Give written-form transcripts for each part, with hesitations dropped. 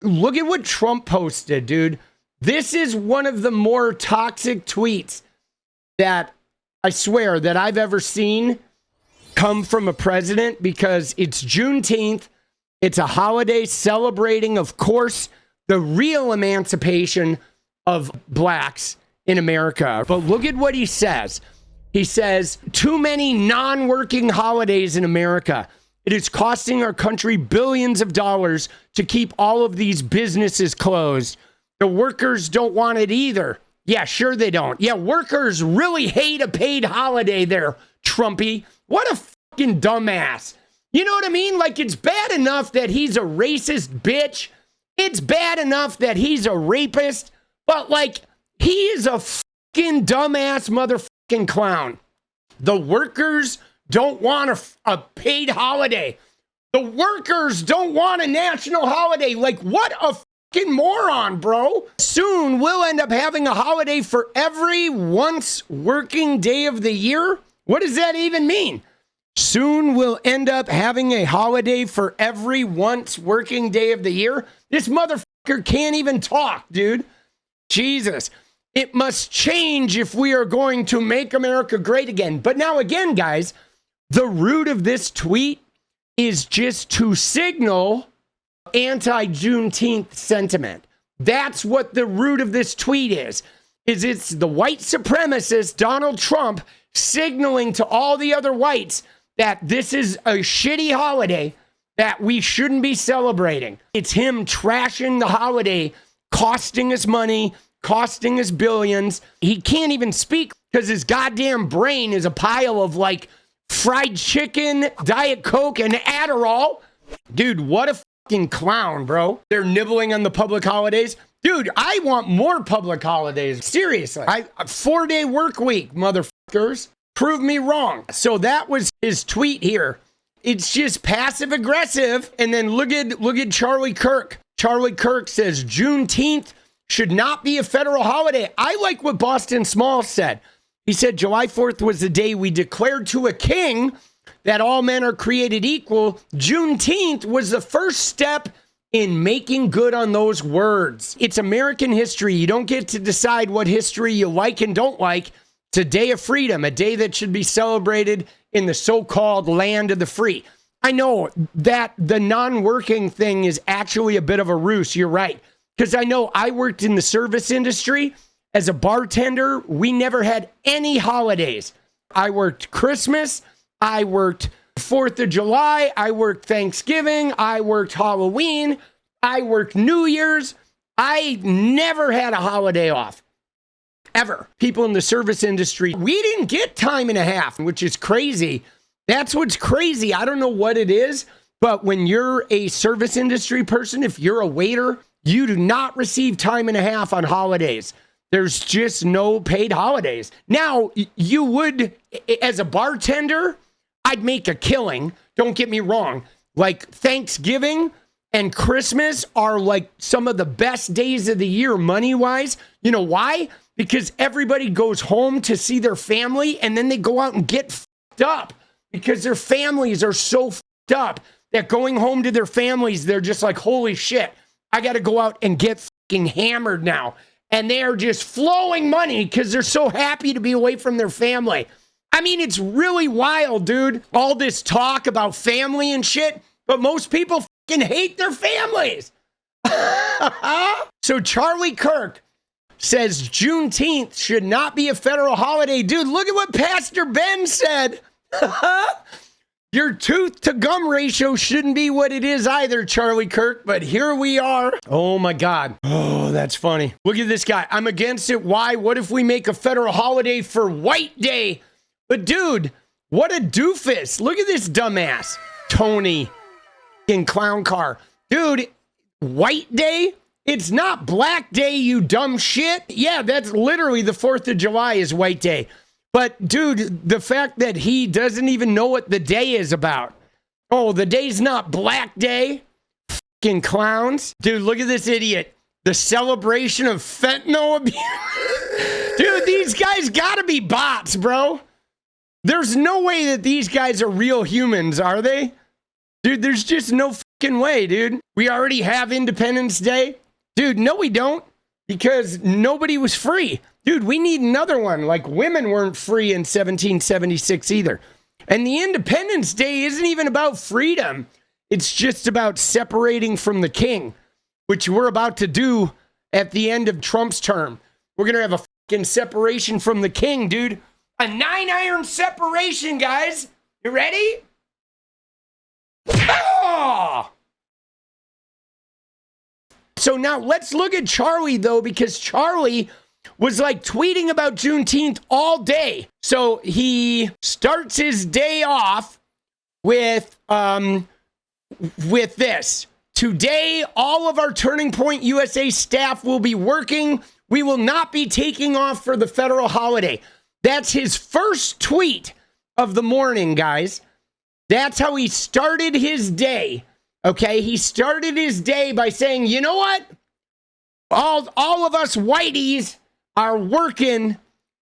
Look at what Trump posted, dude. This is one of the more toxic tweets that I swear that I've ever seen come from a president, because it's Juneteenth. It's a holiday celebrating, of course, the real emancipation of blacks in America. But look at what he says. He says, too many non-working holidays in America. It is costing our country billions of dollars to keep all of these businesses closed. The workers don't want it either. Yeah, sure they don't. Yeah, workers really hate a paid holiday there, Trumpy. What a fucking dumbass. You know what I mean? Like, it's bad enough that he's a racist bitch. It's bad enough that he's a rapist. But, like, he is a fucking dumbass motherfucking clown. The workers don't want a paid holiday. The workers don't want a national holiday. Like, what a fucking moron, bro. Soon we'll end up having a holiday for every once working day of the year. What does that even mean? Soon we'll end up having a holiday for every once working day of the year. This motherfucker can't even talk, dude. Jesus. It must change if we are going to make America great again. But now again, guys, the root of this tweet is just to signal anti-Juneteenth sentiment. That's what the root of this tweet is it's the white supremacist Donald Trump signaling to all the other whites that this is a shitty holiday that we shouldn't be celebrating. It's him trashing the holiday, costing us money, costing us billions. He can't even speak because his goddamn brain is a pile of like fried chicken, Diet Coke, and Adderall. Dude, what a fucking clown, bro. They're nibbling on the public holidays. Dude, I want more public holidays. Seriously. A 4-day work week, motherfuckers. Prove me wrong. So that was his tweet here. It's just passive aggressive. And then look at Charlie Kirk. Charlie Kirk says Juneteenth should not be a federal holiday. I like what Boston Smalls said. He said July 4th was the day we declared to a king that all men are created equal. Juneteenth was the first step in making good on those words. It's American history. You don't get to decide what history you like and don't like. It's a day of freedom, a day that should be celebrated in the so-called land of the free. I know that the non-working thing is actually a bit of a ruse. You're right. Because I know I worked in the service industry. As a bartender, we never had any holidays. I worked Christmas. I worked 4th of July. I worked Thanksgiving. I worked Halloween. I worked New Year's. I never had a holiday off. Ever. People in the service industry, we didn't get time and a half, which is crazy. That's what's crazy. I don't know what it is, but when you're a service industry person, if you're a waiter, you do not receive time and a half on holidays. There's just no paid holidays. Now, you would, as a bartender, I'd make a killing. Don't get me wrong. Like Thanksgiving and Christmas are like some of the best days of the year money-wise. You know why? Because everybody goes home to see their family and then they go out and get fucked up because their families are so fucked up that going home to their families, they're just like, holy shit, I got to go out and get fucking hammered now. And they're just flowing money because they're so happy to be away from their family. I mean, it's really wild, dude. All this talk about family and shit, but most people fucking hate their families. So Charlie Kirk says Juneteenth should not be a federal holiday. Dude, look at what Pastor Ben said. Your tooth to gum ratio shouldn't be what it is either, Charlie Kirk, but here we are. Oh my God. Oh, that's funny. Look at this guy. I'm against it. Why? What if we make a federal holiday for White Day? But dude, what a doofus. Look at this dumbass. Tony in clown car. Dude, White Day? It's not Black Day, you dumb shit. Yeah, that's literally the 4th of July is White Day. But, dude, the fact that he doesn't even know what the day is about. Oh, the day's not Black Day? Fucking clowns. Dude, look at this idiot. The celebration of fentanyl abuse. Dude, these guys gotta be bots, bro. There's no way that these guys are real humans, are they? Dude, there's just no fucking way, dude. We already have Independence Day. Dude, no, we don't. Because nobody was free. Dude, we need another one. Like, women weren't free in 1776 either. And the Independence Day isn't even about freedom. It's just about separating from the king, which we're about to do at the end of Trump's term. We're going to have a fucking separation from the king, dude. A 9-iron separation, guys. You ready? Oh! So now let's look at Charlie, though, because Charlie was like tweeting about Juneteenth all day. So he starts his day off with this. Today, all of our Turning Point USA staff will be working. We will not be taking off for the federal holiday. That's his first tweet of the morning, guys. That's how he started his day. Okay, he started his day by saying, you know what? All of us whiteys are working.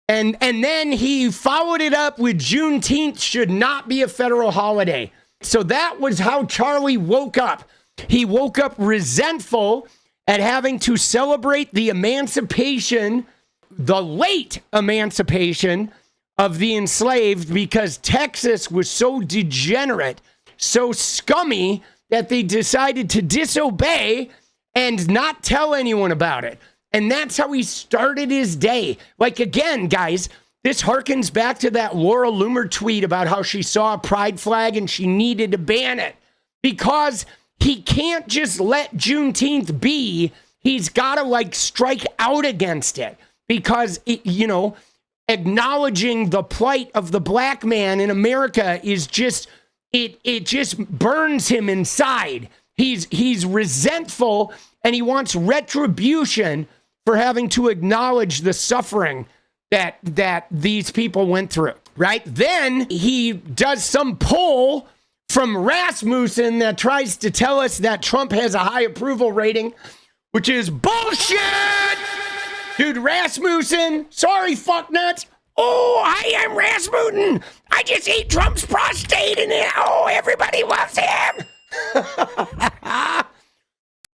And then he followed it up with Juneteenth should not be a federal holiday. So that was how Charlie woke up. He woke up resentful at having to celebrate the emancipation, the late emancipation of the enslaved, because Texas was so degenerate, so scummy, that they decided to disobey and not tell anyone about it. And that's how he started his day. Like, again, guys, this harkens back to that Laura Loomer tweet about how she saw a pride flag and she needed to ban it. Because he can't just let Juneteenth be. He's got to, like, strike out against it. Because, acknowledging the plight of the black man in America is just... It just burns him inside. He's resentful and he wants retribution for having to acknowledge the suffering that these people went through, right? Then he does some poll from Rasmussen that tries to tell us that Trump has a high approval rating, which is bullshit! Dude, Rasmussen, sorry, fucknuts. Oh, I am Rasmussen. I just ate Trump's prostate and everybody loves him.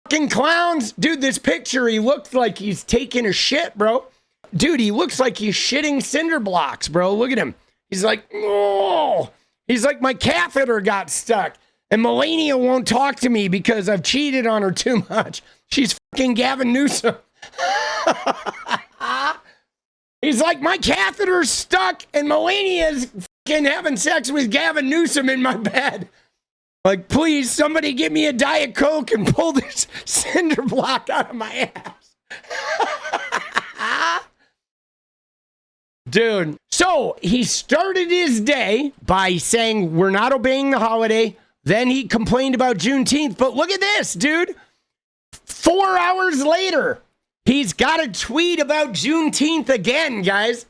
Fucking clowns. Dude, this picture, he looks like he's taking a shit, bro. Dude, he looks like he's shitting cinder blocks, bro. Look at him. He's like, oh. He's like, my catheter got stuck. And Melania won't talk to me because I've cheated on her too much. She's fucking Gavin Newsom. He's like, my catheter's stuck and Melania's fucking having sex with Gavin Newsom in my bed. Like, please, somebody give me a Diet Coke and pull this cinder block out of my ass. Dude, so he started his day by saying we're not obeying the holiday. Then he complained about Juneteenth. But look at this, dude. 4 hours later, he's got a tweet about Juneteenth again, guys.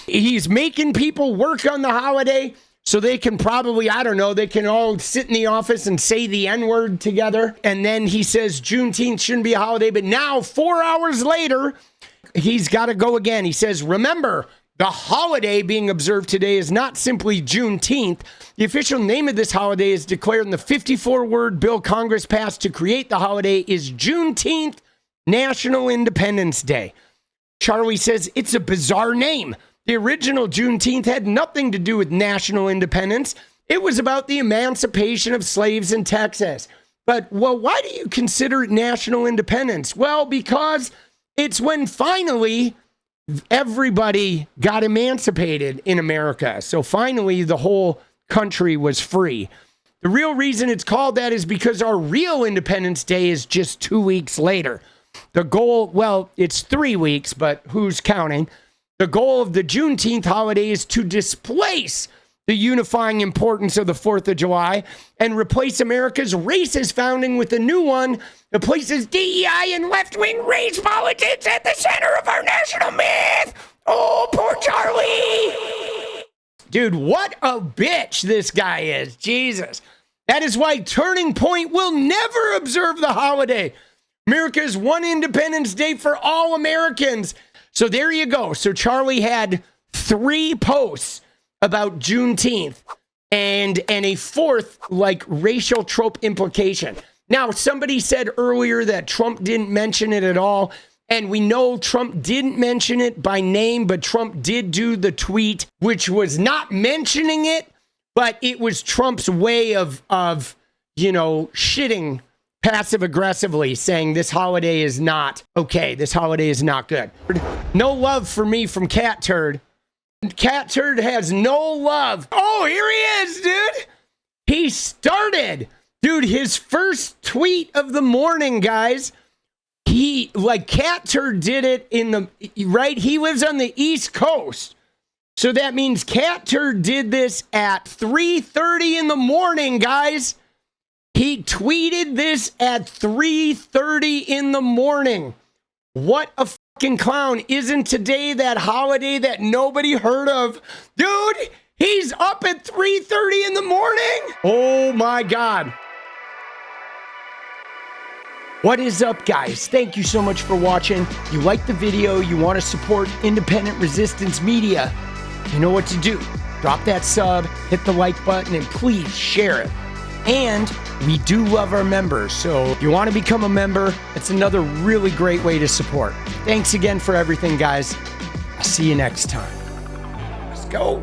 He's making people work on the holiday so they can probably, I don't know, they can all sit in the office and say the N-word together. And then he says Juneteenth shouldn't be a holiday. But now, 4 hours later, he's got to go again. He says, remember, the holiday being observed today is not simply Juneteenth. The official name of this holiday is declared in the 54-word bill Congress passed to create the holiday is Juneteenth, National Independence Day. Charlie says it's a bizarre name. The original Juneteenth had nothing to do with national independence. It was about the emancipation of slaves in Texas. But, well, why do you consider it national independence? Well, because it's when finally everybody got emancipated in America. So finally the whole country was free. The real reason it's called that is because our real Independence Day is just 2 weeks later. The goal, well, it's 3 weeks, but who's counting? The goal of the Juneteenth holiday is to displace the unifying importance of the 4th of July and replace America's racist founding with a new one that places DEI and left-wing race politics at the center of our national myth. Oh, poor Charlie. Dude, what a bitch this guy is. Jesus. That is why Turning Point will never observe the holiday. America's one Independence Day for all Americans. So there you go. So Charlie had 3 posts about Juneteenth. and a fourth, like, racial trope implication. Now, somebody said earlier that Trump didn't mention it at all, and we know Trump didn't mention it by name, but Trump did do the tweet, which was not mentioning it, but it was Trump's way of shitting passive aggressively, saying this holiday is not okay. This holiday is not good. No love for me from Cat Turd. Cat Turd has no love. Oh, here he is, dude. He started. Dude, his first tweet of the morning, guys. Cat Turd did it right? He lives on the East Coast. So that means Cat Turd did this at 3:30 in the morning, guys. He tweeted this at 3:30 in the morning. What a fucking clown. Isn't today that holiday that nobody heard of? Dude, he's up at 3:30 in the morning. Oh my God. What is up, guys? Thank you so much for watching. You like the video, you want to support independent resistance media, you know what to do. Drop that sub, hit the like button, and please share it. And we do love our members, so if you want to become a member, it's another really great way to support. Thanks again for everything, guys. I'll see you next time. Let's go.